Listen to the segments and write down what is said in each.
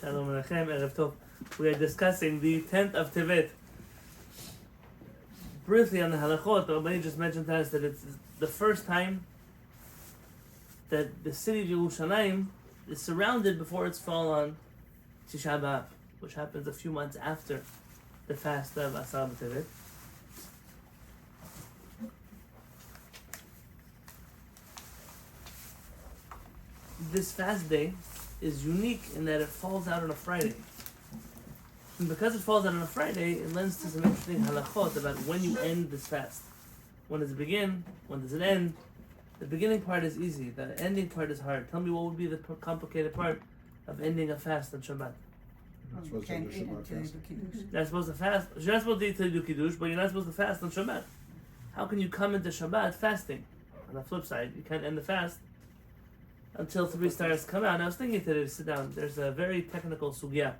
Shalom Alechem, Erev Tov. We are discussing the 10th of Tevet. Briefly on the halachot, the Rabbi just mentioned to us that it's the first time that the city of Yerushalayim is surrounded before its fall on Tisha B'Av, which happens a few months after the fast of Asar B'Tevet. This fast day is unique in that it falls out on a Friday. And because it falls out on a Friday, it lends to some interesting halachot about when you end this fast. When does it begin? When does it end? The beginning part is easy. The ending part is hard. Tell me what would be the complicated part of ending a fast on Shabbat. You're not supposed to fast. You're not supposed to eat till you do Kiddush, but you're not supposed to fast on Shabbat. How can you come into Shabbat fasting? On the flip side, you can't end the fast until 3 stars come out. And I was thinking today to sit down. There's a very technical sugya.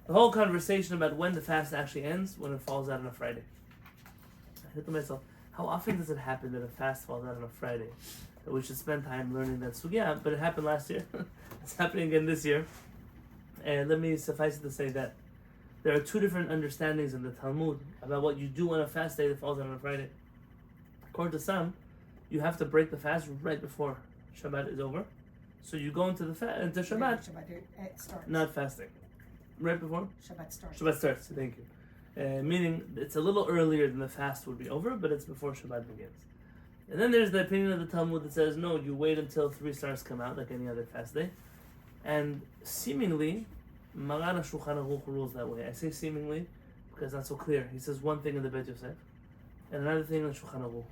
The whole conversation about when the fast actually ends, when it falls out on a Friday. I said to myself, how often does it happen that a fast falls out on a Friday? That we should spend time learning that sugya, but it happened last year. It's happening again this year. And let me suffice it to say that there are 2 different understandings in the Talmud about what you do on a fast day that falls out on a Friday. According to some, you have to break the fast right before Shabbat is over. So you go into into Shabbat, not fasting. Right before? Shabbat starts, thank you. Meaning it's a little earlier than the fast would be over, but it's before Shabbat begins. And then there's the opinion of the Talmud that says, no, you wait until 3 stars come out, like any other fast day. And seemingly, Maran HaShulchan Aruch rules that way. I say seemingly because it's not so clear. He says one thing in the Bet Yosef, and another thing in the Shulchan Aruch.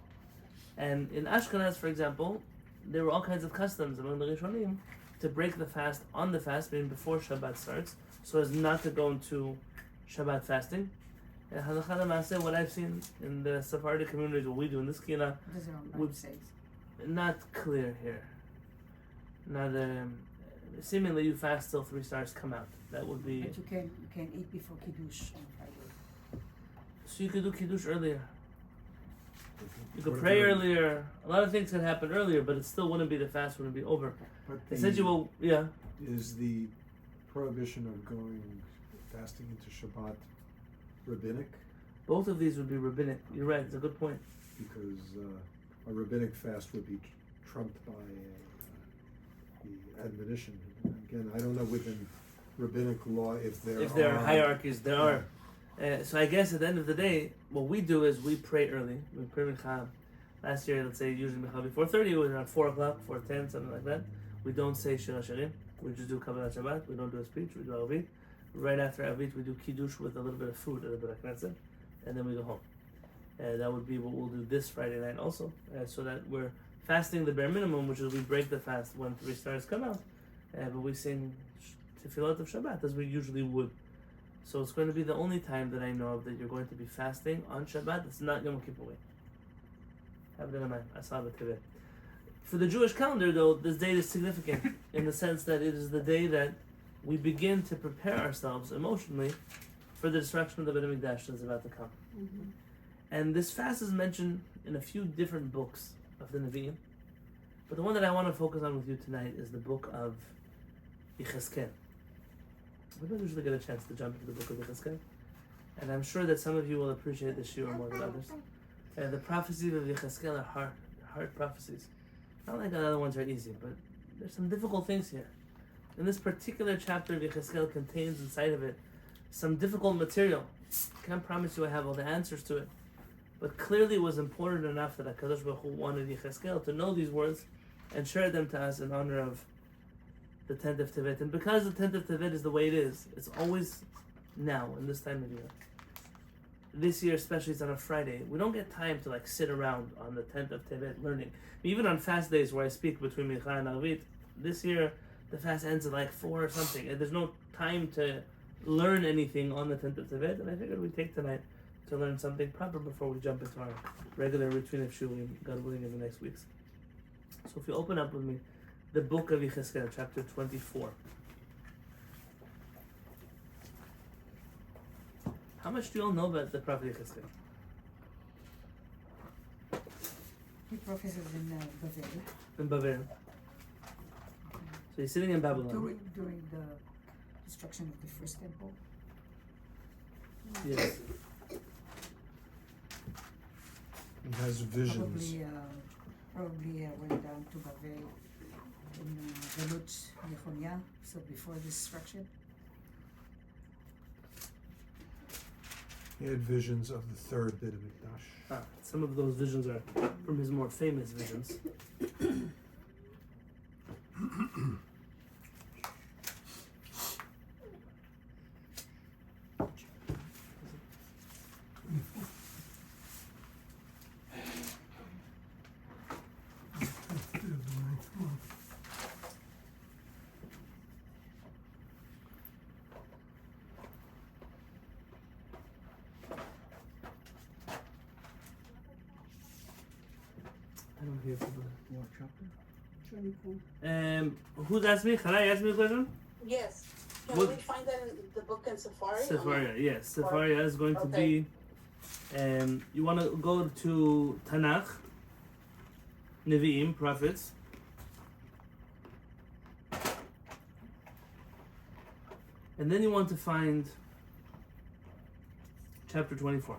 And in Ashkenaz, for example, there were all kinds of customs among the Rishonim to break the fast on the fast, meaning before Shabbat starts, so as not to go into Shabbat fasting. And halakha l'maaseh, what I've seen in the Sephardic communities, what we do in this Kehillat, not clear here. Not seemingly you fast till 3 stars come out. That would be. But you can eat before Kiddush on Friday. So you could do Kiddush earlier. You could pray earlier. A lot of things can happen earlier, but it still wouldn't be, the fast wouldn't be over. But is the prohibition of going fasting into Shabbat rabbinic? Both of these would be rabbinic. You're right. It's a good point. Because a rabbinic fast would be trumped by the admonition. Again, I don't know within rabbinic law if there are hierarchies. There are. So I guess at the end of the day, what we do is we pray early. We pray Mincha. Last year, let's say usually Mincha before 30, it was around 4 o'clock, 4:10, something like that. We don't say Shir HaShirim. We just do Kabbalat Shabbat. We don't do a speech. We do Avit. Right after Avit, we do Kiddush with a little bit of food, a little bit of knesset, and then we go home. That would be what we'll do this Friday night also, so that we're fasting the bare minimum, which is we break the fast when 3 stars come out, but we sing Tefillot of Shabbat as we usually would. So it's going to be the only time that I know of that you're going to be fasting on Shabbat. It's not Yom Kippur. Have that in mind. Asar B'Tevet. For the Jewish calendar, though, this date is significant in the sense that it is the day that we begin to prepare ourselves emotionally for the destruction of the Beit HaMikdash that is about to come. Mm-hmm. And this fast is mentioned in a few different books of the Nevi'im. But the one that I want to focus on with you tonight is the book of Yechezkel. We don't usually get a chance to jump into the book of Yechezkel, and I'm sure that some of you will appreciate the Shiur more than others. The prophecies of Yechezkel are hard prophecies. Not like the other ones are easy, but there's some difficult things here. And this particular chapter of Yechezkel contains inside of it some difficult material. Can't promise you I have all the answers to it, but clearly it was important enough that HaKadosh Baruch Hu wanted Yechezkel to know these words and share them to us in honor of the 10th of Tevet. And because the 10th of Tevet is the way it is, it's always now, in this time of year. This year especially, it's on a Friday. We don't get time to sit around on the 10th of Tevet learning. Even on fast days where I speak between Mincha and Avit, this year the fast ends at 4 or something. And there's no time to learn anything on the 10th of Tevet, and I figured we'd take tonight to learn something proper before we jump into our regular routine of Shiurim, God willing, in the next weeks. So if you open up with me, the book of Yechezkel, chapter 24. How much do you all know about the prophet Yechezkel? He prophesies in Babel. In Babel. So he's sitting in Babylon. During the destruction of the first temple. Yes. He has visions. Probably went down to Bavel in Galut Yechonia, so before the destruction. He had visions of the third bit of Mikdash. Some of those visions are from his more famous visions. I don't hear people. What chapter? 24. Who's asked me? Can I ask me a question? Yes. Can What- we find that in the book in Safari? Sefaria, yes. Sefaria is going to be. You want to go to Tanakh, Nevi'im, prophets. And then you want to find chapter 24.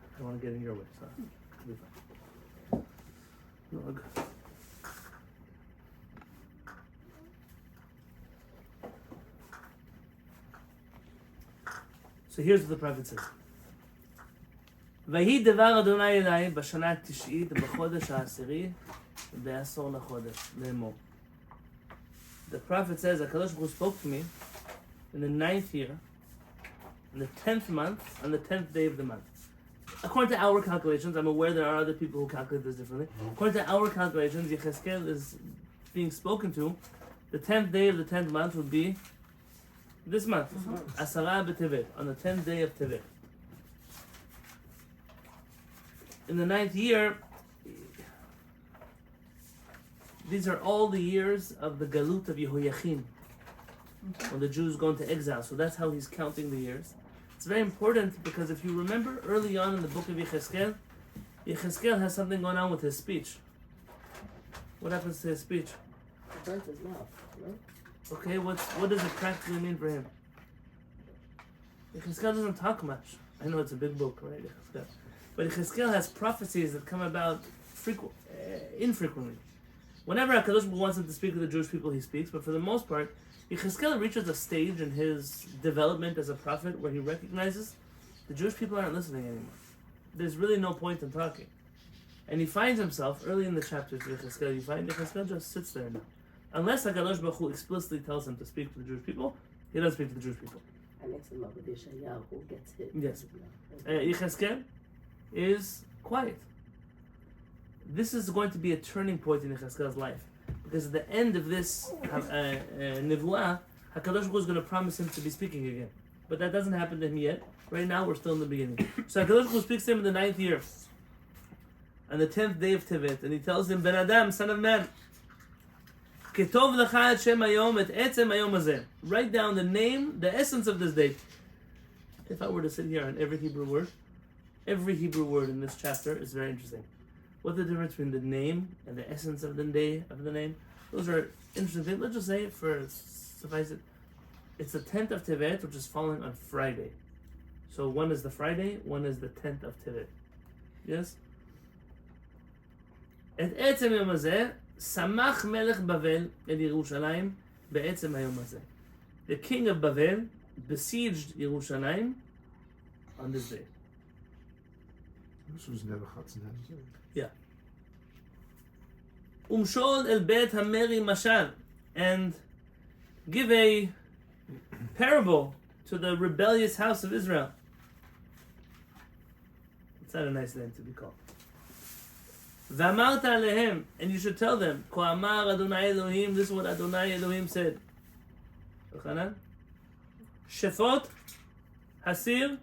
I don't want to get in your way, so it'll be fine. No, we're good. So here's what the prophet says. ויהי דבר אדוני אליי בשנה התשעית בחודש העשירי בעשור לחודש לאמור. The prophet says, HaKadosh Baruch Hu spoke to me in the 9th year, in the 10th month, on the 10th day of the month. According to our calculations, I'm aware there are other people who calculate this differently. According to our calculations, Yechezkel is being spoken to. The 10th day of the 10th month would be this month, Asara b'Tevet, on the 10th day of Tevet. In the 9th year, these are all the years of the Galut of Yehoiachim, when the Jews go into exile. So that's how he's counting the years. It's very important because if you remember early on in the book of Yechezkel, Yechezkel has something going on with his speech. What happens to his speech? It burns his mouth, no? Okay, what does it practically mean for him? Yechezkel doesn't talk much. I know it's a big book, right, Yechezkel? But Yechezkel has prophecies that come about infrequently. Whenever HaKadosh Baruch Hu wants him to speak with the Jewish people, he speaks. But for the most part, Yechezkel reaches a stage in his development as a prophet where he recognizes the Jewish people aren't listening anymore. There's really no point in talking. And he finds himself, early in the chapters of Yechezkel, you find Yechezkel just sits there now. Unless HaKadosh Baruch Hu explicitly tells him to speak to the Jewish people, he doesn't speak to the Jewish people. I mix him up with Yeshayahu, who gets hit. Yes. Yechezkel is quiet. This is going to be a turning point in Yechezkel's life. Because at the end of this Nevuah, HaKadosh Baruch Hu is going to promise him to be speaking again. But that doesn't happen to him yet. Right now, we're still in the beginning. So HaKadosh Baruch Hu speaks to him in the 9th year, on the 10th day of Tevet, and he tells him, Ben Adam, son of man, Ketov lecha et shem hayom et etzem hayom hazeh. Write down the name, the essence of this date. If I were to sit here on every Hebrew word in this chapter is very interesting. What's the difference between the name and the essence of the day of the name? Those are interesting things. Let's just say it for suffice it. It's the 10th of Tevet, which is falling on Friday. So one is the Friday, one is the 10th of Tevet. Yes? את עצם היום הזה, שמח מלך בבל אל ירושלים בעצם היום הזה. The king of Bavel besieged Yerushalayim on this day. This was Nebuchadnezzar. ומשול אל בית המרי משל, and give a parable to the rebellious house of Israel. It's not a nice name to be called. ואמרת עליהם, and you should tell them, כה אמר אדוני אלוהים, this is what Adonai Elohim said. Yochanan? שפוט, הסיר,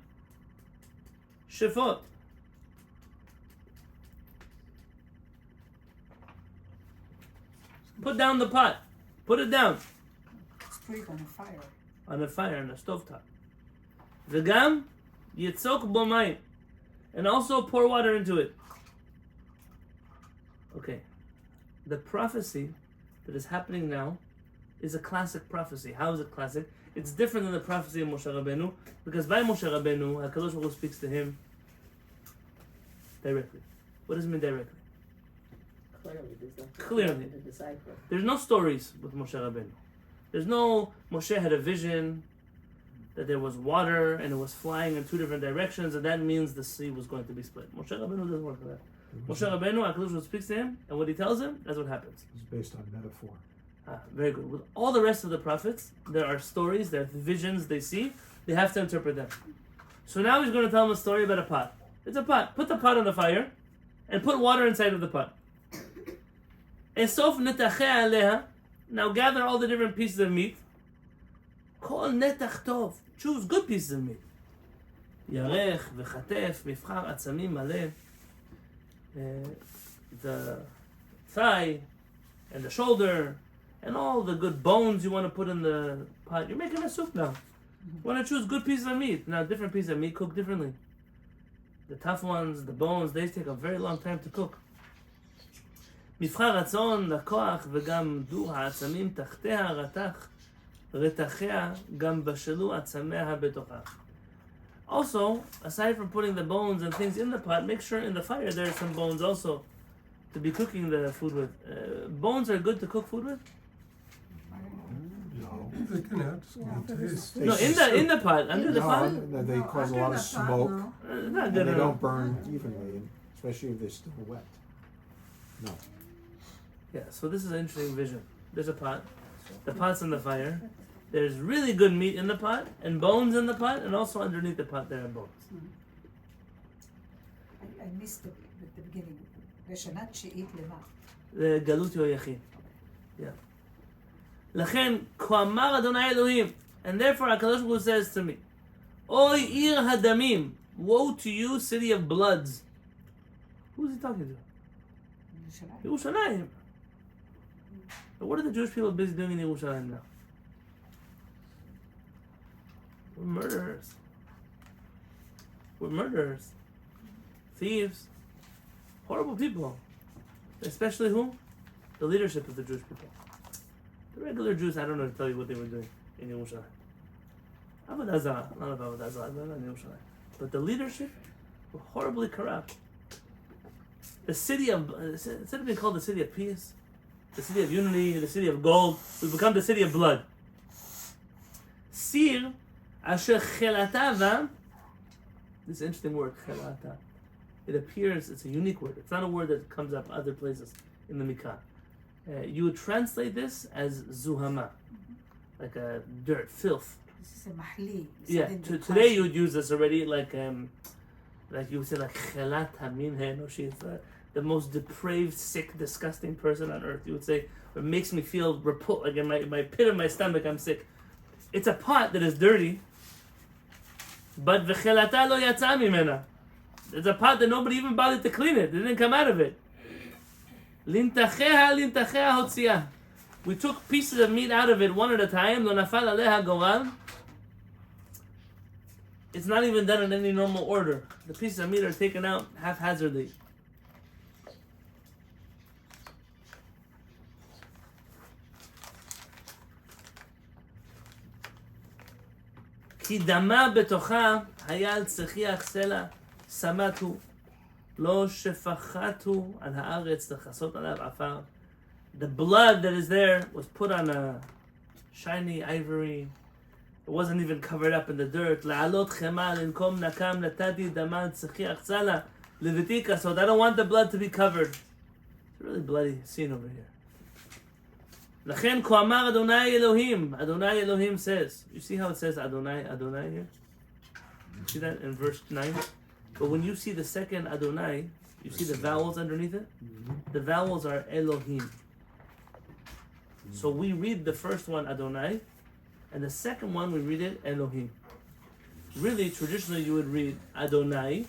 שפוט. Put down the pot. Put it down. put it on a fire. On a fire, on a stovetop. V'gam yitzok bo mayim. And also pour water into it. Okay. The prophecy that is happening now is a classic prophecy. How is it classic? It's different than the prophecy of Moshe Rabbeinu, because by Moshe Rabbeinu, HaKadosh Baruch Hu speaks to him directly. What does it mean directly? Clearly, there's nothing Clearly. to decipher. There's no stories with Moshe Rabbeinu. There's no Moshe had a vision that there was water and it was flying in two different directions, and that means the sea was going to be split. Moshe Rabbeinu doesn't work like that. Moshe Rabbeinu, HaKadosh Baruch Hu speaks to him, and what he tells him, that's what happens. It's based on metaphor. Very good. With all the rest of the prophets, there are stories, there are visions they see. They have to interpret them. So now he's going to tell them a story about a pot. It's a pot. Put the pot on the fire, and put water inside of the pot. Esof netacheh aleha. Now gather all the different pieces of meat. Kol netach tov. Choose good pieces of meat. Yarech v'chatef mifchar atzamim maleh. The thigh and the shoulder and all the good bones you want to put in the pot. You're making a soup now. You want to choose good pieces of meat. Now, different pieces of meat cook differently. The tough ones, the bones, they take a very long time to cook. מבחר רצון, לקוח, וגם דו העצמים תחתיה רתח, רתחיה גם בשלו עצמיה בתוכה. Also, aside from putting the bones and things in the pot, make sure in the fire there are some bones also to be cooking the food with. Bones are good to cook food with? No. They can add some taste. No, in the pot, under the pot. No, they cause a lot of smoke, Not and good they enough. don't burn evenly, especially if they're still wet. No. Yeah, so this is an interesting vision. There's a pot. The pot's in the fire. There's really good meat in the pot, and bones in the pot, and also underneath the pot there are bones. I missed the beginning. בשנה תשיעית למה? זה גלות יהויכין. Yeah. לכן, כה אמר אדוני אלוהים, and therefore HaKadosh Baruch Hu says to me, Oy ir hadamim, woe to you, city of bloods. Who is he talking to? ירושלים. Yerushalayim. But what are the Jewish people busy doing in Yerushalayim now? We're murderers. We're murderers. Thieves. Horrible people. Especially who? The leadership of the Jewish people. The regular Jews, I don't know to tell you what they were doing in Yerushalayim. Avodah Zarah, not about Avodah Zarah, not in Yerushalayim. But the leadership were horribly corrupt. The city of, instead of being called the city of peace, the city of unity, the city of gold, we've become the city of blood. Sir, asher chelata va, this interesting word, chelata. It appears, it's a unique word. It's not a word that comes up other places in the Mikra. You would translate this as zuhama, like a dirt, filth. This is a mahli. Yeah, today you would use this already, like you would say, like chelat hamin enoshi. It's the most depraved, sick, disgusting person on earth. You would say, it makes me feel like in my pit of my stomach, I'm sick. It's a pot that is dirty, but v'chelata lo yatsa mimena. It's a pot that nobody even bothered to clean it. It didn't come out of it. Lintacheha hotzia. We took pieces of meat out of it one at a time. Lo nafal aleha goral. It's not even done in any normal order. The pieces of meat are taken out haphazardly. כי דמה בתוכה היה על צחיח סלע סמתו לא שפחתו על הארץ לכסות עליו עפר. The blood that is there was put on a shiny ivory. It wasn't even covered up in the dirt. לעלות חמה לנקום נקם נתתי דמה על צחיח סלע לביתיקה. So I don't want the blood to be covered. It's a really bloody scene over here. לכן כה אמר אדוני אלוהים. Adonai Elohim says. You see how it says Adonai here? You see that in verse 9? But when you see the second Adonai, you see the vowels underneath it? The vowels are Elohim. So we read the first one Adonai, and the second one we read it Elohim. Really, traditionally you would read Adonai,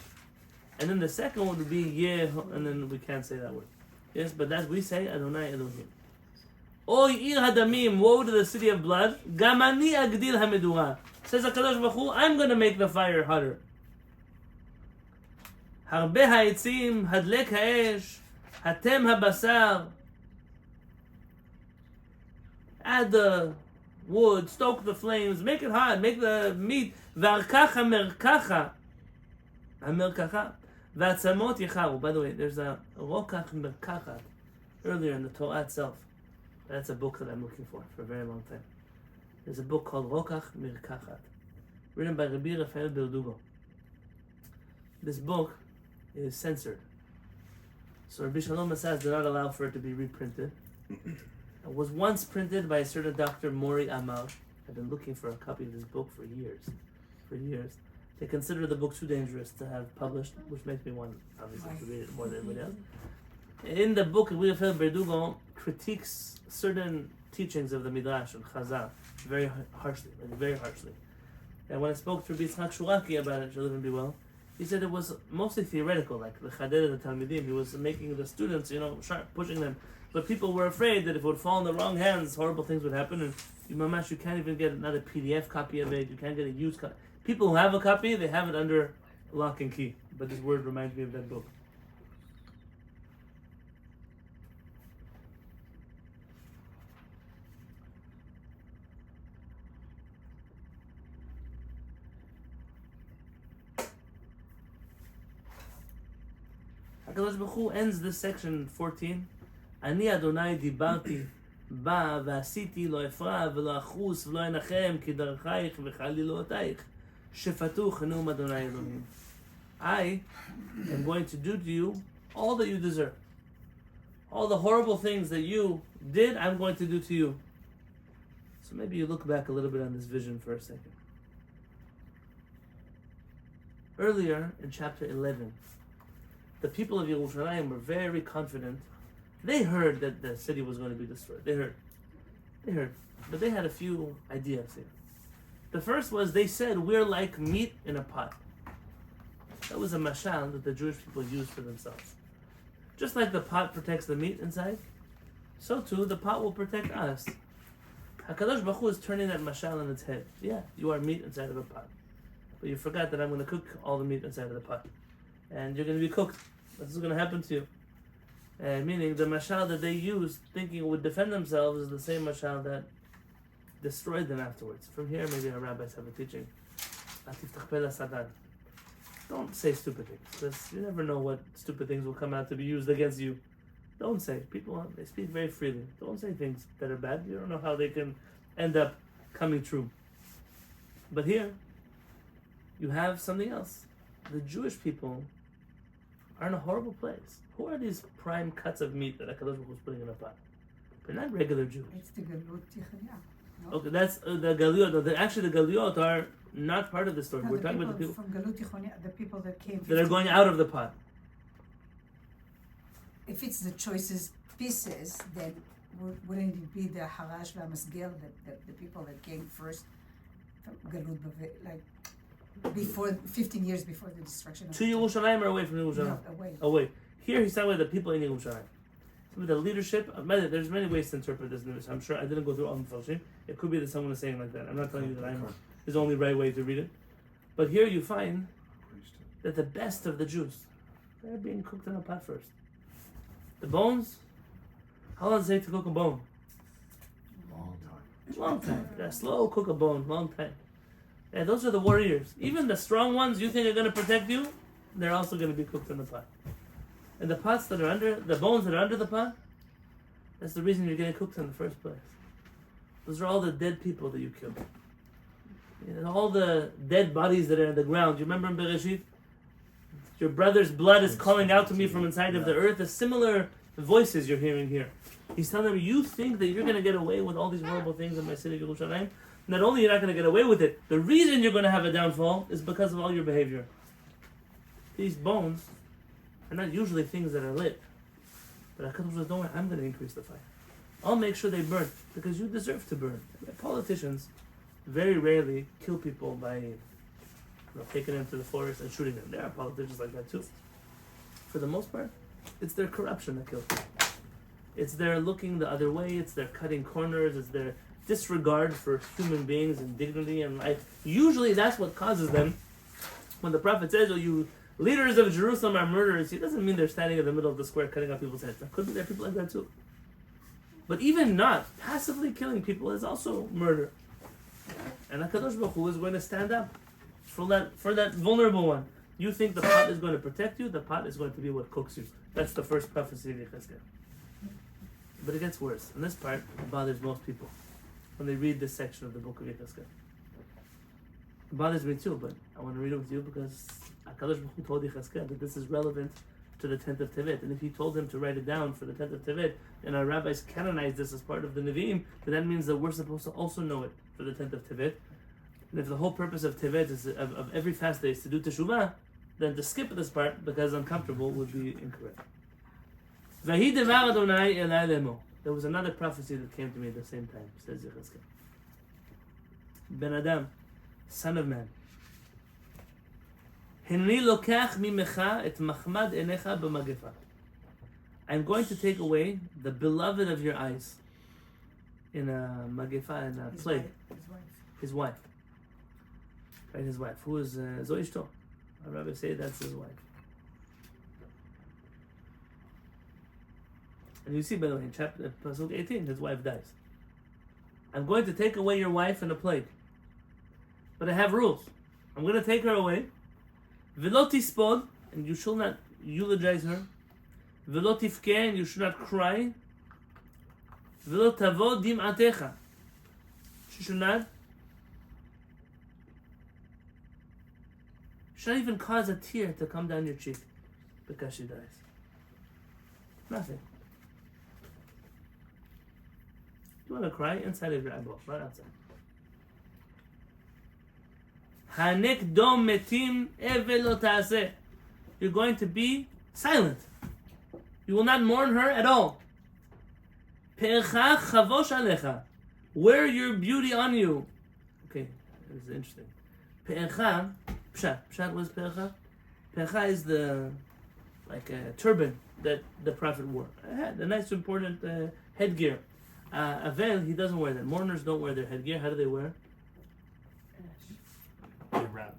and then the second one would be Yeh, and then we can't say that word. Yes, but that we say Adonai Elohim. Oy ir hadamim, woe to the city of blood. Gam ani agdil hamedura. Says HaKadosh Baruch Hu, I'm going to make the fire hotter. Harbe ha'etzim, hadlek ha'esh, hatem habasar. Add the wood, stoke the flames, make it hot, make the meat. V'arkacha merkacha. Hamerkacha. V'atzamot yecharu. By the way, there's a rokach merkacha earlier in the Torah itself. That's a book that I'm looking for a very long time. There's a book called Rokach Mirkachat, written by Rabbi Rafael Berdugo. This book is censored. So Rabbi Shalom Asaz did not allow for it to be reprinted. It was once printed by a certain Dr. Mori Amal. I've been looking for a copy of this book for years. They consider the book too dangerous to have published, which makes me want, obviously, to read it more than anybody else. In the book, Rabbi Rafael Berdugo critiques certain teachings of the Midrash and Chazal very harshly. And when I spoke to Rabbi Yitzchak Shuraki about it, shall live and be well, he said it was mostly theoretical, like the Chaded and the Talmidim. He was making the students, sharp, pushing them. But people were afraid that if it would fall in the wrong hands, horrible things would happen. And you can't even get another PDF copy of it. You can't get a used copy. People who have a copy, they have it under lock and key. But this word reminds me of that book. HaKadosh Baruch Hu ends this section 14. Ani Adonai dibarti ba v'asiti lo efra v'lo achus v'lo enachem ki darchaich v'chalilotayich shefatu chanum Adonai Elohim. I am going to do to you all that you deserve. All the horrible things that you did, I'm going to do to you. So maybe you look back a little bit on this vision for a second. Earlier in chapter 11, the people of Yerushalayim were very confident. They heard that the city was going to be destroyed. They heard. But they had a few ideas here. The first was they said, we're like meat in a pot. That was a mashal that the Jewish people used for themselves. Just like the pot protects the meat inside, so too the pot will protect us. HaKadosh Baruch Hu is turning that mashal on its head. Yeah, you are meat inside of a pot. But you forgot that I'm going to cook all the meat inside of the pot. And you're going to be cooked. This is going to happen to you. Meaning the mashal that they used, thinking it would defend themselves, is the same mashal that destroyed them afterwards. From here, maybe our rabbis have a teaching. Don't say stupid things, because you never know what stupid things will come out to be used against you. Don't say. People, they speak very freely. Don't say things that are bad. You don't know how they can end up coming true. But here, you have something else. The Jewish people are in a horrible place. Who are these prime cuts of meat that HaKadosh Baruch Hu is putting in a pot? They're not regular Jews. It's the Galut Yechezkel. No? Okay, that's the Galiot. Actually, the Galiot are not part of the story. No, We're talking about the people from Galut Yechezkel, the people that came. that are going out of the pot. If it's the choicest pieces, then wouldn't it be the Harash v'Amasgel, the people that came first from Galut Bavel, like before 15 years before the destruction of To Yerushalayim or away from Yerushalayim? No, away. Away. Here he's talking about the people in Yerushalayim. With the leadership, there's many ways to interpret this news. I'm sure I didn't go through all the Mepharshim. It could be that someone is saying like that. I'm not telling you that is the only right way to read it. But here you find that the best of the Jews, they're being cooked in a pot first. The bones, how long does it take to cook a bone? Long time. You gotta slow cook a bone, long time. Yeah, those are the warriors. Even the strong ones you think are going to protect you, they're also going to be cooked in the pot. And the pots that are under, the bones that are under the pot, that's the reason you're getting cooked in the first place. Those are all the dead people that you killed. And all the dead bodies that are in the ground. You remember in Bereshit? Your brother's blood is calling out to me from inside of the earth. The similar voices you're hearing here. He's telling them, you think that you're going to get away with all these horrible things in my city, Yerushalayim? Not only you're not going to get away with it, the reason you're going to have a downfall is because of all your behavior. These bones are not usually things that are lit. But HaKadosh says, don't worry, I'm going to increase the fire. I'll make sure they burn, because you deserve to burn. Politicians very rarely kill people by taking them to the forest and shooting them. There are politicians like that too. For the most part, it's their corruption that kills them. It's their looking the other way, it's their cutting corners, it's their disregard for human beings and dignity and life. Usually that's what causes them. When the Prophet says, oh, you leaders of Jerusalem are murderers, he doesn't mean they're standing in the middle of the square cutting off people's heads. There could be there are people like that too. But even not, passively killing people is also murder. And HaKadosh Baruch Hu is going to stand up for that vulnerable one. You think the pot is going to protect you, the pot is going to be what cooks you. That's the first prophecy of Yechezkel. But it gets worse. And this part bothers most people when they read this section of the book of Yechezkel. It bothers me too, but I want to read it with you because HaKadosh Baruch Hu told Yechezkel that this is relevant to the 10th of Tevet. And if he told him to write it down for the 10th of Tevet, and our rabbis canonized this as part of the Nevi'im, then that means that we're supposed to also know it for the 10th of Tevet. And if the whole purpose of Tevet is of every fast day is to do Teshuvah, then to skip this part because uncomfortable would be incorrect. Vahi devar Adonai elai lemo. There was another prophecy that came to me at the same time, says Yechezkel. Ben Adam, son of man. Hinni lokach mimecha et machmad enecha b'magefa. I'm going to take away the beloved of your eyes in a magefa, in a plague. His wife. Right, his wife. Who is Zoishto? Our rabbis say that's his wife. And you see, by the way, in chapter Pasuk 18, his wife dies. I'm going to take away your wife in a plague. But I have rules. I'm going to take her away. V'lo tispod, and you shall not eulogize her. V'lo tifkeh, and you should not cry. V'lo tavo dim'atecha. She should not even cause a tear to come down your cheek because she dies. Nothing. You want to cry inside of your eyeball, not outside. Hanek dom metim evelo ta'aseh. You're going to be silent. You will not mourn her at all. Pe'echa chavosh alecha. Wear your beauty on you. Okay, this is interesting. Pe'echa, pshat. Pshat was pe'echa. Pe'echa is the, like a turban that the Prophet wore. A nice important headgear. Avel, he doesn't wear that. Mourners don't wear their headgear. How do they wear? They wrap.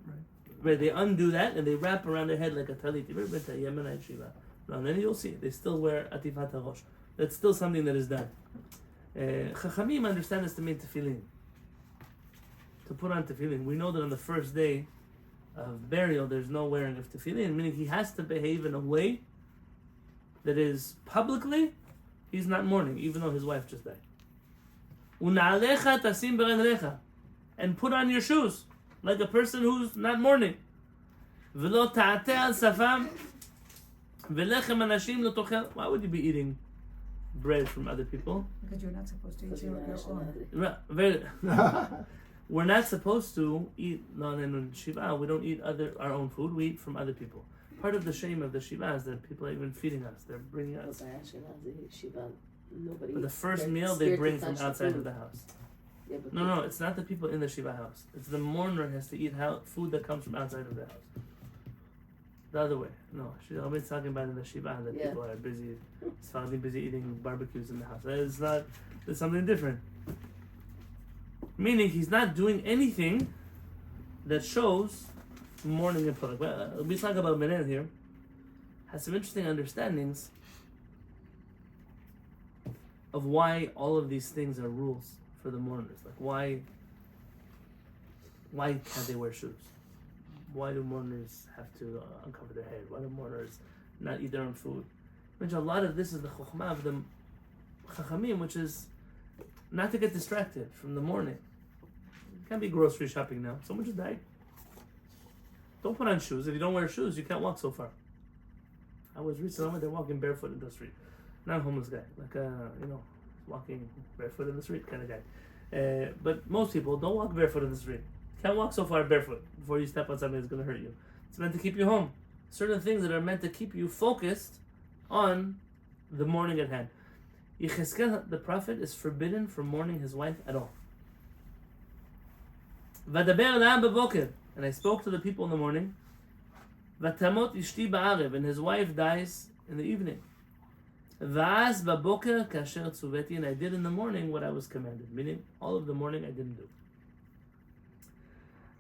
Right, they undo that and they wrap around their head like a talit. You've ever been to Yemenite Shiva? No, then you'll see. They still wear atifat harosh. That's still something that is done. Chachamim understand this to mean tefillin. To put on tefillin. We know that on the first day of burial, there's no wearing of tefillin, meaning he has to behave in a way that is publicly, he's not mourning, even though his wife just died. Una'alecha tasim bereglecha. And put on your shoes, like a person who's not mourning. V'lo ta'ateh al safam, v'lechem anashim lo tochel. Why would you be eating bread from other people? Because you're not supposed to eat your own. We're not supposed to eat in Shiva. We don't eat our own food. We eat from other people. Part of the shame of the Shiva is that people are even feeding us. They're bringing us. But the first meal they bring from outside of the house. Yeah, but No, it's not the people in the Shiva house. It's the mourner has to eat food that comes from outside of the house. The other way. No, she's always talking about in the Shiva that people are busy, busy eating barbecues in the house. It's not. It's something different. Meaning he's not doing anything that shows mourning in public. Well, we talk about Menel here. Has some interesting understandings of why all of these things are rules for the mourners. Like why can't they wear shoes? Why do mourners have to uncover their head? Why do mourners not eat their own food? Which a lot of this is the chokhmah of the chachamim, which is not to get distracted from the mourning. You can't be grocery shopping now. Someone just died. Don't put on shoes. If you don't wear shoes, you can't walk so far. I was recently they're walking barefoot in the street. Not a homeless guy, like walking barefoot in the street kind of guy. But most people don't walk barefoot in the street. You can't walk so far barefoot before you step on something that's going to hurt you. It's meant to keep you home. Certain things that are meant to keep you focused on the mourning at hand. Yechezkel, the prophet, is forbidden from mourning his wife at all. Vadaber la'am b'boker, and I spoke to the people in the morning. Vatamot ishti ba'arev, and his wife dies in the evening. V'as baboker kasher tzuveti, and I did in the morning what I was commanded. Meaning, all of the morning I didn't do.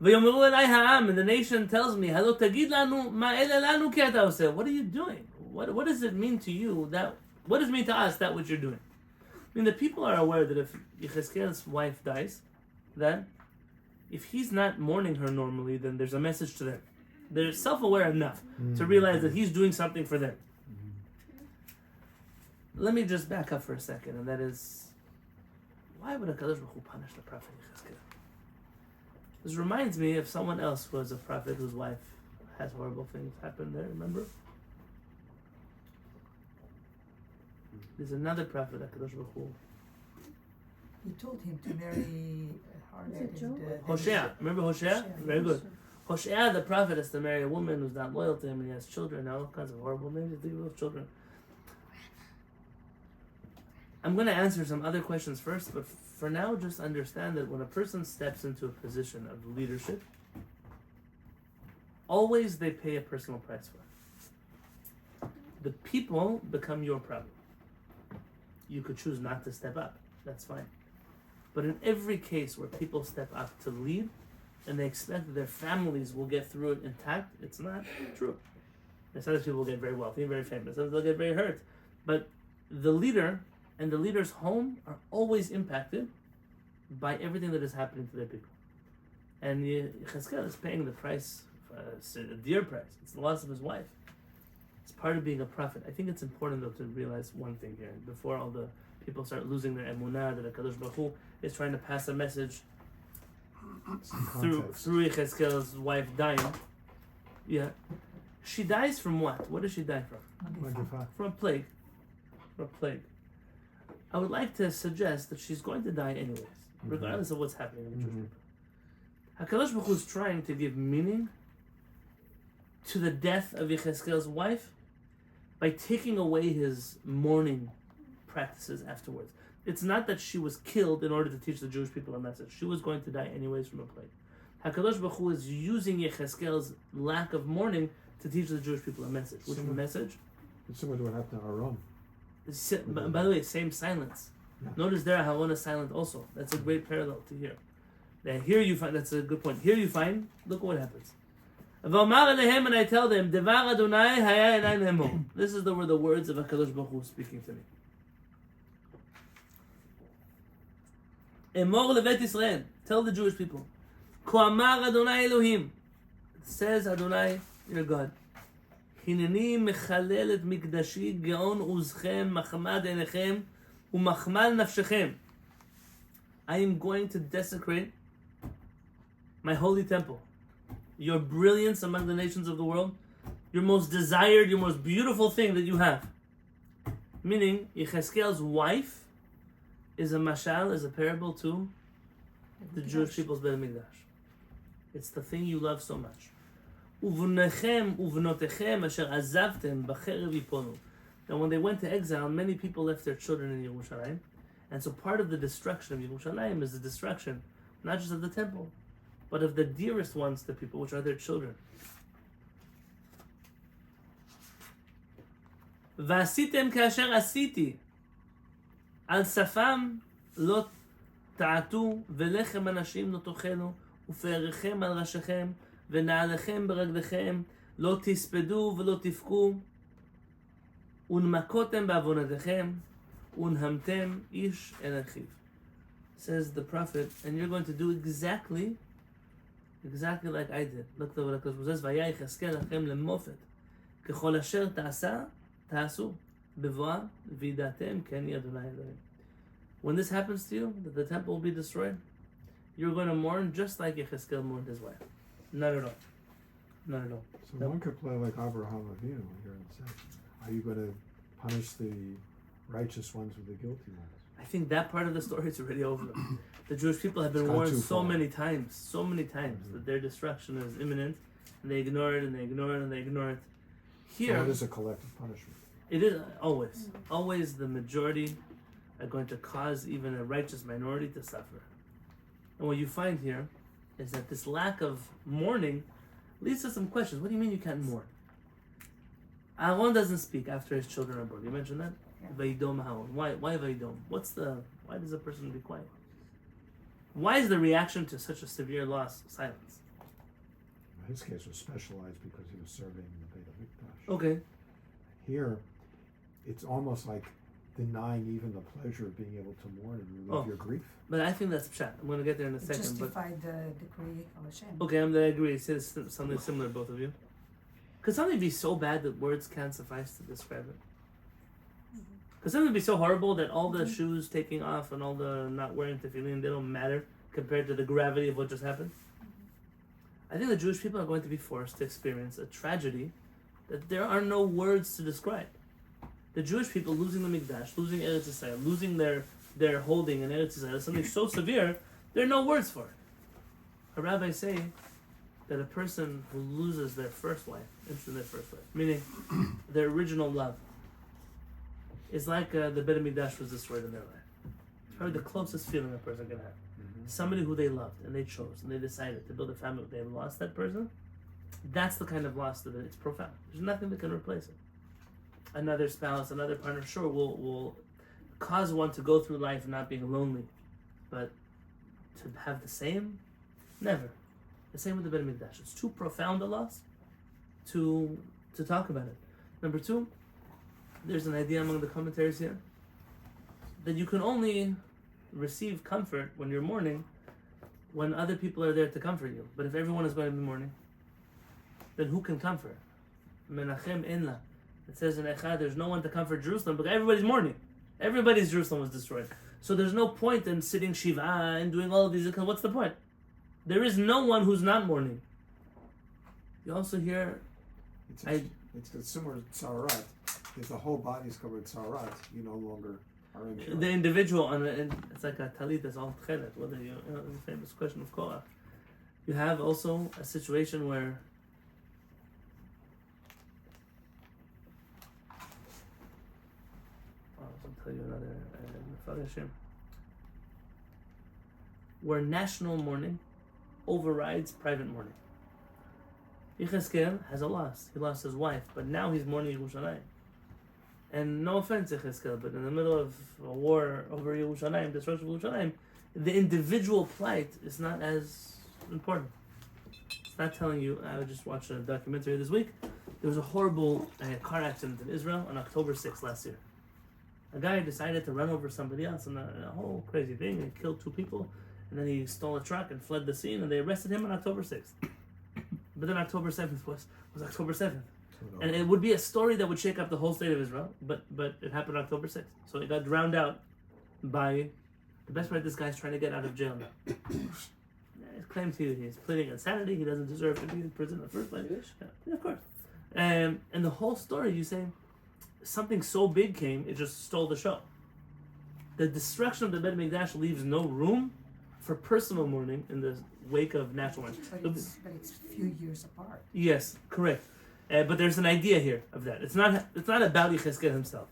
V'yomeru elai ha'am, and the nation tells me, Halo tagid lanu ma'ele lanu ki ata oseh. What are you doing? What does it mean to you that? What does it mean to us that what you're doing? I mean, the people are aware that if Yechezkel's wife dies, that if he's not mourning her normally, then there's a message to them. They're self-aware enough to realize that he's doing something for them. Let me just back up for a second, and that is, why would HaKadosh Baruch Hu punish the prophet Yechezkel? This reminds me of someone else who was a prophet whose wife had horrible things happen there, remember? There's another prophet, HaKadosh Baruch Hu. He told him to marry Harlot and Hosea. Remember Hosea? Very good. Hosea, the prophet, has to marry a woman who's not loyal to him, and he has children. Now, all kinds of horrible names. You think of those children. I'm going to answer some other questions first, but for now, just understand that when a person steps into a position of leadership, always they pay a personal price for it. The people become your problem. You could choose not to step up. That's fine. But in every case where people step up to lead, and they expect that their families will get through it intact, it's not true. And sometimes people will get very wealthy and very famous. Sometimes they'll get very hurt. But the leader and the leader's home are always impacted by everything that is happening to their people. And Yechezkel is paying the price, a dear price. It's the loss of his wife. It's part of being a prophet. I think it's important though to realize one thing here, before all the people start losing their emunah, that HaKadosh Baruch Hu is trying to pass a message through Yechezkel's wife dying. Yeah. She dies from what? What does she die from? From a plague. From a plague. I would like to suggest that she's going to die anyways, regardless of what's happening in the Jewish people. HaKadosh Baruch Hu is trying to give meaning to the death of Yechezkel's wife by taking away his mourning practices afterwards. It's not that she was killed in order to teach the Jewish people a message. She was going to die anyways from a plague. HaKadosh Baruch Hu is using Yechezkel's lack of mourning to teach the Jewish people a message. Which message? It's similar to what happened to Aaron. By the way, same silence. Yeah. Notice there Aaron is silent also. That's a great parallel to here. Now here you find, that's a good point. Here you find, look what happens. And I tell them, Devar Adonai haya elai lemor. This is the words of HaKadosh Baruch Hu speaking to me. Emor levet Yisrael, tell the Jewish people, Ko amar Adonai Elohim, says Adonai, your God, Hineni mechalel et mikdashi geon uzchem machmad einechem umachmal nafshechem. I am going to desecrate my holy temple. Your brilliance among the nations of the world, your most desired, your most beautiful thing that you have. Meaning, Yechezkel's wife is a mashal, is a parable to the Jewish people's Beit HaMikdash. It's the thing you love so much. Uvnechem uvnotechem asher azavtem b'cherev yipolu. Now when they went to exile, many people left their children in Yerushalayim. And so part of the destruction of Yerushalayim is the destruction, not just of the temple, but of the dearest ones to people, which are their children. V'asitem kasher asiti, al safam lo ta'atu, velechem anashim lo tochelu, uferechem al rashechem, ונעליכם ברגליכם, לא תספדו ולא תבכו, ונמקותם בעוונותיכם, ונהמתם איש אל אחיו. Says the prophet, and you're going to do exactly like I did. Look at what HaKadosh says, והיה יחזקאל לכם למופת, ככל אשר תעשו, בבואה וידעתם כי אני אדוני אלוהים. When this happens to you, that the temple will be destroyed, you're going to mourn just like Yechezkel mourned his wife. Not at all. Not at all. So one could play like Abraham Avinu here and say, are you going to punish the righteous ones with the guilty ones? I think that part of the story is already over. The Jewish people have been It's gone warned too so far. many times that their destruction is imminent, and they ignore it, and they ignore it, and they ignore it. Here, So it is a collective punishment. it is always the majority are going to cause even a righteous minority to suffer. And what you find here is that this lack of mourning leads to some questions. What do you mean you can't mourn? Aaron doesn't speak after his children are born. You mentioned that? Vaydom Haon. Why Vaydom? Why does a person be quiet? Why is the reaction to such a severe loss silence? His case was specialized because he was serving the Beit HaMikdash. Okay. Here, it's almost like denying even the pleasure of being able to mourn and relieve your grief. But I think that's pshat. I'm going to get there in a It second. justified the decree of Hashem. Okay, I agree. It says something similar, both of you. Could something be so bad that words can't suffice to describe it? Could something be so horrible that all the shoes taking off and all the not wearing tefillin, they don't matter compared to the gravity of what just happened? I think the Jewish people are going to be forced to experience a tragedy that there are no words to describe. The Jewish people losing the Mikdash, losing Eretz Yisrael, losing their holding in Eretz Yisrael, something so severe, there are no words for it. A rabbi say that a person who loses their first wife, meaning their original love, is like the Beit HaMikdash was destroyed in their life. It's probably the closest feeling a person can have. Somebody who they loved and they chose and they decided to build a family, they lost that person. That's the kind of loss that it's profound. There's nothing that can replace it. Another spouse, another partner, sure, will cause one to go through life not being lonely, but to have the same, never. The same with the Beit HaMikdash. It's too profound a loss to talk about it. Number two, there's an idea among the commentaries here that you can only receive comfort when you're mourning when other people are there to comfort you. But if everyone is going to be mourning, then who can comfort? Menachem Inla. It says in Echad, there's no one to comfort Jerusalem because everybody's mourning. Everybody's Jerusalem was destroyed. So there's no point in sitting Shiva and doing all of these, because what's the point? There is no one who's not mourning. You also hear... It's the similar tzarat. If the whole body is covered tzarat, you no longer are impure. The individual, it's like a talit that's all tchelet, whether the famous question of Korach. You have also a situation where I'll tell you another where national mourning overrides private mourning. Yechezkel has a loss. He lost his wife, but now he's mourning Yerushalayim. And no offense, Yechezkel, but in the middle of a war over Yerushalayim, destruction of Yerushalayim, the individual plight is not as important. It's not telling you. I just watched a documentary this week. There was a horrible car accident in Israel on October 6th last year. A guy decided to run over somebody else, and a whole crazy thing. He killed 2 people, and then he stole a truck and fled the scene, and they arrested him on October 6th. But then October 7th was October 7th. And it would be a story that would shake up the whole state of Israel, but it happened October 6th. So it got drowned out by the best part. This guy's trying to get out of jail now. He claims he's pleading insanity. He doesn't deserve to be in prison in the first place. Yeah, of course. And the whole story, you say, something so big came, it just stole the show. The destruction of the Beit HaMikdash leaves no room for personal mourning in the wake of national mourning. But it's a few years apart. Yes, correct. But there's an idea here of that. It's not about Yechezkel himself.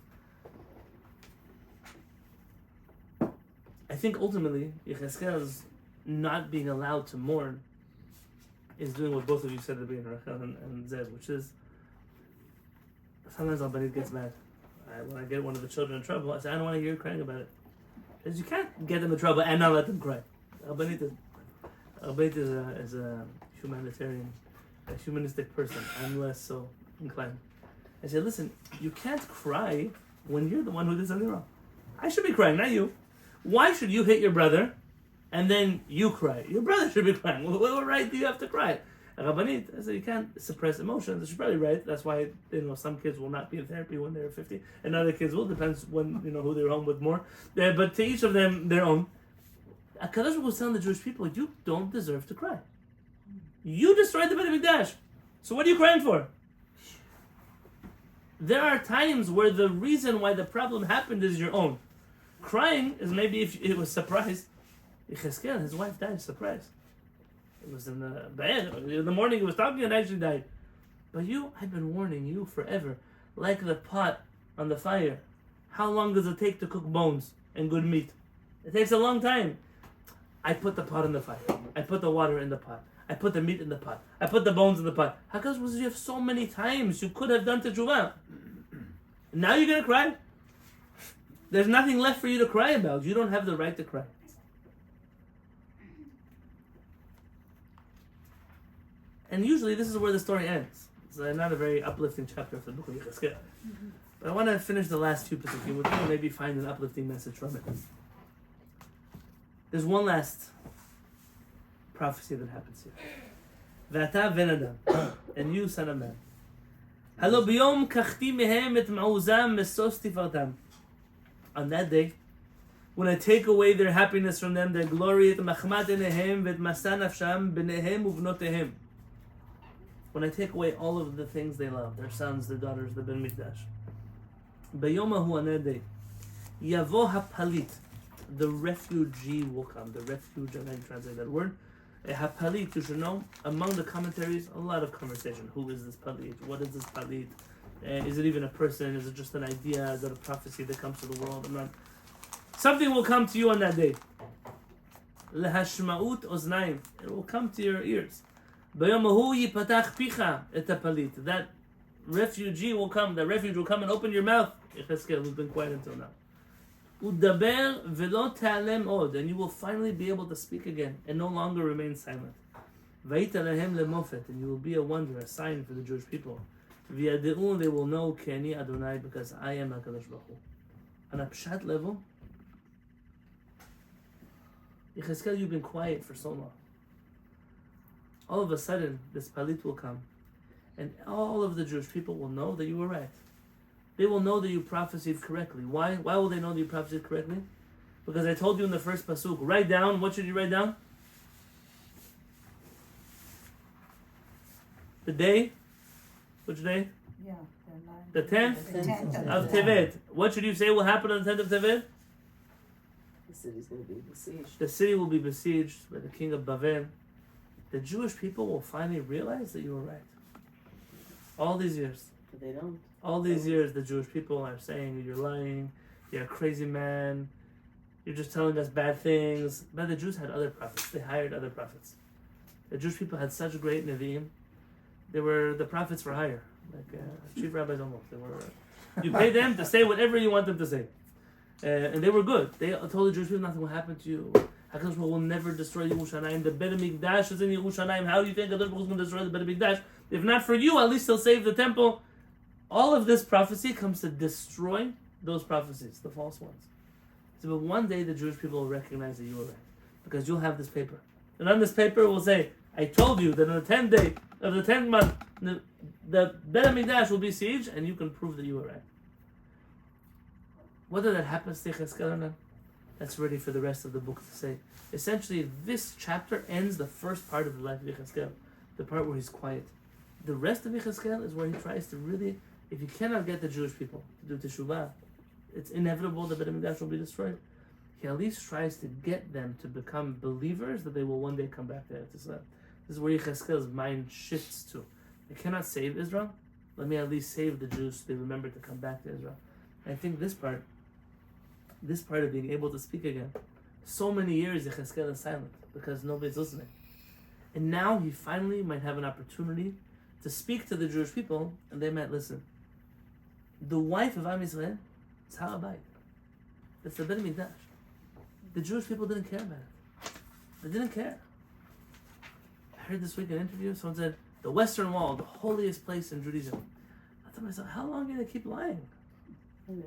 I think ultimately Yechezkel's not being allowed to mourn is doing what both of you said at the beginning, Rachel and Zev, which is sometimes Al-Banit gets mad. When I get one of the children in trouble, I say, I don't want to hear you crying about it. Because you can't get them in trouble and not let them cry. Al-Banit is a humanitarian, a humanistic person. I'm less so inclined. I say, listen, you can't cry when you're the one who did something wrong. I should be crying, not you. Why should you hit your brother and then you cry? Your brother should be crying. What right do you have to cry? Rabbanit, I say, you can't suppress emotions. She's probably right. That's why some kids will not be in therapy when they're 50, and other kids will. Depends when who they're home with more. But to each of them their own. HaKadosh Baruch Hu was telling the Jewish people, you don't deserve to cry. You destroyed the Beit HaMikdash. So what are you crying for? There are times where the reason why the problem happened is your own. Crying is maybe if it was surprise. Yechezkel, his wife died surprise. It was in the bed. In the morning he was talking and actually died. But I've been warning you forever. Like the pot on the fire. How long does it take to cook bones and good meat? It takes a long time. I put the pot in the fire. I put the water in the pot. I put the meat in the pot. I put the bones in the pot. How come you have so many times you could have done teshuvah? Now you're going to cry? There's nothing left for you to cry about. You don't have the right to cry. And usually this is where the story ends. It's not a very uplifting chapter of the book of Yechezkel. But I want to finish the last few pesukim with you and maybe find an uplifting message from it. There's one last prophecy that happens here. V'ata ben adam, and you, son of man. Halo biyom kachti mehem et ma'uzam mesos tifartam. On that day, when I take away their happiness from them, their glory, et machmat enehem v'et masa nafsham b'nehem uvnotehem. When I take away all of the things they love, their sons, their daughters, the Ben Mikdash. B'yomahu on that day, yavo hapalit, the refugee will come. The refuge, I didn't translate that word. A hapalit, you should know, among the commentaries, a lot of conversation. Who is this palit? What is this palit? Is it even a person? Is it just an idea? Is it a prophecy that comes to the world? Something will come to you on that day. Lehashmaut oznaim. It will come to your ears. B'yomahu yipatach picha et hapalit. That refugee will come. That refuge will come and open your mouth. Yechezkel, who's been quiet until now. Udaber velo ta'alem od, and you will finally be able to speak again and no longer remain silent. Vayita lehem lemofet, and you will be a wonder, a sign for the Jewish people. V'yade'un, they will know ki ani Adonai, because I am HaKadosh Baruch Hu. On a pshat level, Yechezkel, you've been quiet for so long. All of a sudden, this palit will come, and all of the Jewish people will know that you were right. They will know that you prophesied correctly. Why? Why will they know that you prophesied correctly? Because I told you in the first pasuk, write down, what should you write down? The day? Which day? Yeah, The 10th the 10th of Tevet. What should you say will happen on the 10th of Tevet? The city's going to be besieged. The city will be besieged by the king of Bavel. The Jewish people will finally realize that you were right. All these years. But they don't. All these years, the Jewish people are saying, you're lying, you're a crazy man, you're just telling us bad things. But the Jews had other prophets. They hired other prophets. The Jewish people had such great Nevi'im. The prophets were higher. Like chief rabbis almost. You pay them to say whatever you want them to say. And they were good. They told the Jewish people, nothing will happen to you. HaKadosh Baruch Hu will never destroy Yerushalayim. The Bet HaMikdash is in Yerushalayim. How do you think HaKadosh Baruch Hu is going to destroy the Bet HaMikdash? If not for you, at least he'll save the temple. All of this prophecy comes to destroy those prophecies, the false ones. So, but one day the Jewish people will recognize that you were right, because you'll have this paper. And on this paper it will say, I told you that on the 10th day of the 10th month, the Bet HaMikdash will be sieged, and you can prove that you were right. Whether that happens to Yechezkel or not, that's ready for the rest of the book to say. Essentially, this chapter ends the first part of the life of Yechezkel, the part where he's quiet. The rest of Yechezkel is where he tries to really, if you cannot get the Jewish people to do teshuvah, it's inevitable the Bet HaMikdash will be destroyed. He at least tries to get them to become believers that they will one day come back to Eretz Yisrael. This is where Yechezkel's mind shifts to. I cannot save Israel. Let me at least save the Jews so they remember to come back to Israel. And I think this part of being able to speak again, so many years Yechezkel is silent because nobody's listening. And now he finally might have an opportunity to speak to the Jewish people, and they might listen. The wife of Am Yisrael is Har HaBayit. It's the Bet HaMikdash. The Jewish people didn't care about it. They didn't care. I heard this week in an interview, someone said, the Western Wall, the holiest place in Judaism. I thought to myself, how long are you going to keep lying? This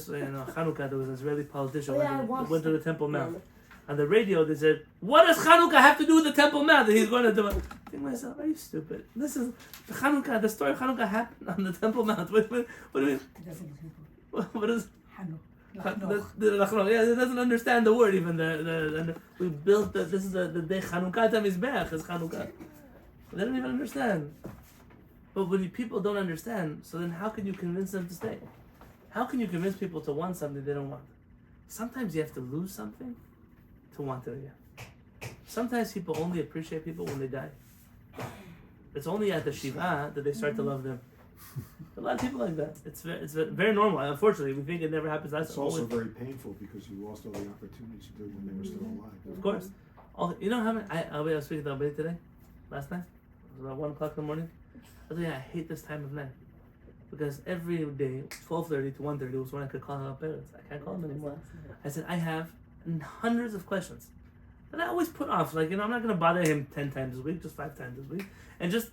way, Chanukah, there was an Israeli politician went to the Temple Mount. On the radio, they said, what does Chanukah have to do with the Temple Mount? That he's going to do it. I think to myself, are you stupid? This is the Chanukah, the story of Chanukah happened on the Temple Mount. What do you mean? What is it doesn't understand the word even. We built this is the day Chanukah Mizbeach is Chanukah. They don't even understand. But when people don't understand, so then how can you convince them to stay? How can you convince people to want something they don't want? Sometimes you have to lose something to want it again. Sometimes people only appreciate people when they die. It's only at the Shiva that they start to love them. A lot of people like that. It's very normal. Unfortunately, we think it never happens. That's It's also very painful because you lost all the opportunities to do it when they were still alive. Of course. You know how many... I was speaking to Abay today, last night. It was about 1 o'clock in the morning. I was like, I hate this time of night. Because every day, 12:30 to 1:30 was when I could call our parents. I can't call them anymore. I said, I have hundreds of questions that I always put off. Like, I'm not going to bother him 10 times a week, just 5 times a week. And just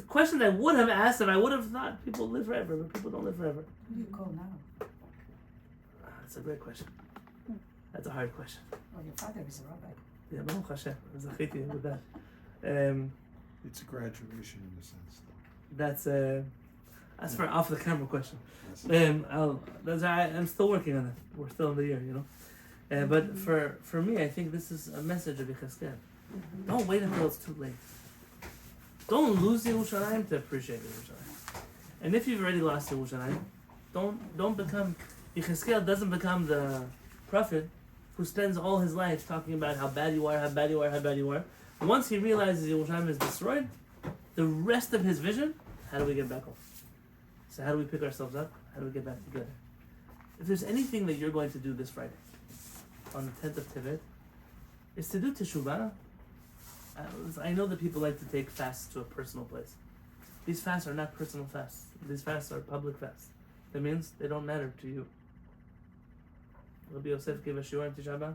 questions I would have asked if I would have thought people live forever, but people don't live forever. Who do you call now? That's a great question. That's a hard question. Well, your father is a rabbi. Yeah, Baruch Hashem. Zachiti with that. It's a graduation in a sense, though. That's for off the camera question. Yes. I'm still working on it. We're still in the year, But for me, I think this is a message of Yechezkel. Don't wait until it's too late. Don't lose Yerushalayim to appreciate Yerushalayim. And if you've already lost Yerushalayim, don't become Yechezkel doesn't become the prophet who spends all his life talking about how bad you are, how bad you are, how bad you are. Once he realizes Yerushalayim is destroyed, the rest of his vision, how do we get back home? So how do we pick ourselves up? How do we get back together? If there's anything that you're going to do this Friday, on the 10th of Tevet, is to do teshuvah. I know that people like to take fasts to a personal place. These fasts are not personal fasts. These fasts are public fasts. That means they don't matter to you. Rabbi Yosef gave a Shiur on Tisha B'Av,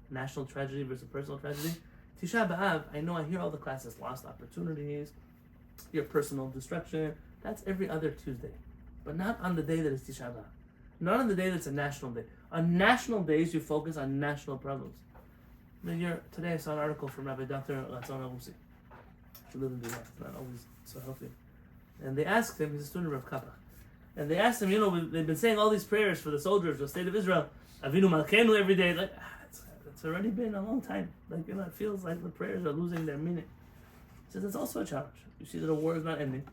national tragedy versus personal tragedy. Tisha B'Av, I know I hear all the classes, lost opportunities, your personal destruction. That's every other Tuesday. But not on the day that is Tisha B'Av. Not on the day that's a national day. On national days, you focus on national problems. Today I saw an article from Rabbi Dr. Ratzon Arusi. She lived in the US, it's not always so healthy. And they asked him, he's a student of Rav Kappa, and they asked him, they've been saying all these prayers for the soldiers, the state of Israel, Avinu Malkeinu every day. Like, it's already been a long time. Like, it feels like the prayers are losing their meaning. He says, it's also a challenge. You see that a war is not ending.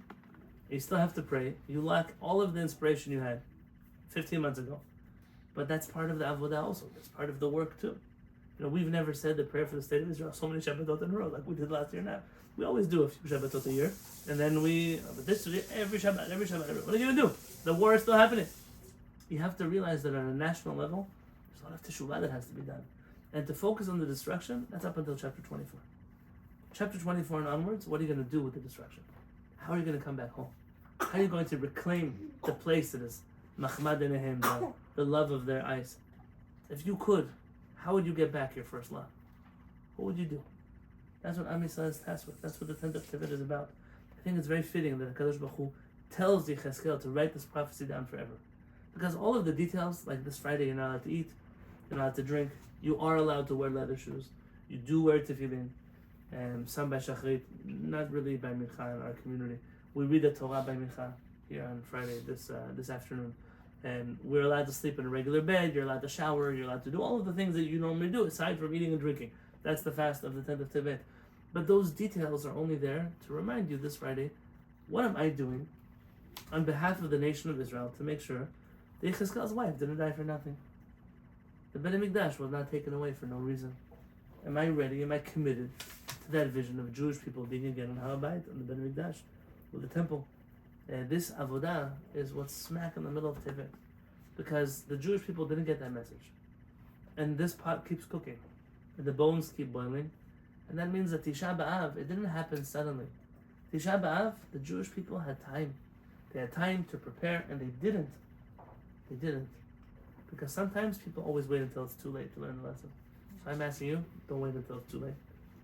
You still have to pray. You lack all of the inspiration you had 15 months ago. But that's part of the avodah also. That's part of the work too. We've never said the prayer for the state of Israel so many Shabbatot in a row, like we did last year now. We always do a few Shabbatot a year, and then but this year, every Shabbat. What are you going to do? The war is still happening. You have to realize that on a national level, there's a lot of teshuvah that has to be done. And to focus on the destruction, that's up until chapter 24. Chapter 24 and onwards, what are you going to do with the destruction? How are you going to come back home? How are you going to reclaim the place that is Machmad Enehem, the love of their eyes? If you could, how would you get back your first love? What would you do? That's what Am Yisrael is tasked with. That's what the Tenth of Tevet is about. I think it's very fitting that HaKadosh Baruch Hu tells Yechezkel to write this prophecy down forever. Because all of the details, like this Friday, you're not allowed to eat, you're not allowed to drink, you are allowed to wear leather shoes, you do wear tefillin, some by Shachrit, not really by Mincha in our community. We read the Torah by Mincha here on Friday, this afternoon. And we're allowed to sleep in a regular bed, you're allowed to shower, you're allowed to do all of the things that you normally do, aside from eating and drinking. That's the fast of the 10th of Tevet. But those details are only there to remind you this Friday, what am I doing on behalf of the nation of Israel to make sure that Yechezkel's wife didn't die for nothing? The Beit HaMikdash was not taken away for no reason. Am I ready, am I committed to that vision of Jewish people being again on Har HaBayit, on the Beit HaMikdash, with the temple? This avodah is what's smack in the middle of Tevet, because the Jewish people didn't get that message, and this pot keeps cooking, and the bones keep boiling, and that means that Tisha B'Av, it didn't happen suddenly. Tisha B'Av, the Jewish people had time. They had time to prepare, and they didn't. They didn't, because sometimes people always wait until it's too late to learn the lesson. So I'm asking you, don't wait until it's too late.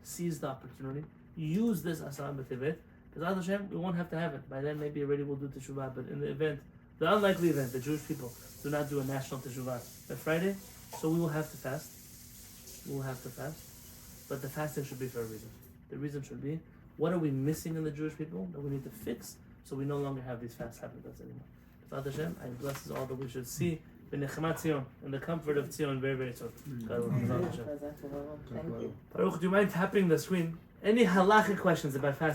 Seize the opportunity. Use this Asar B'Tevet. Because Hashem, we won't have to have it. By then, maybe already we'll do Teshuvah. But in the event, the unlikely event, the Jewish people do not do a national Teshuvah that Friday, so we will have to fast. We will have to fast. But the fasting should be for a reason. The reason should be, what are we missing in the Jewish people that we need to fix so we no longer have these fasts happen to us anymore? Father Hashem, I bless us all that we should see B'nechmat Zion, in the comfort of Zion very, very soon. Thank you. Baruch, do you mind tapping the screen? Any halachic questions about fasting?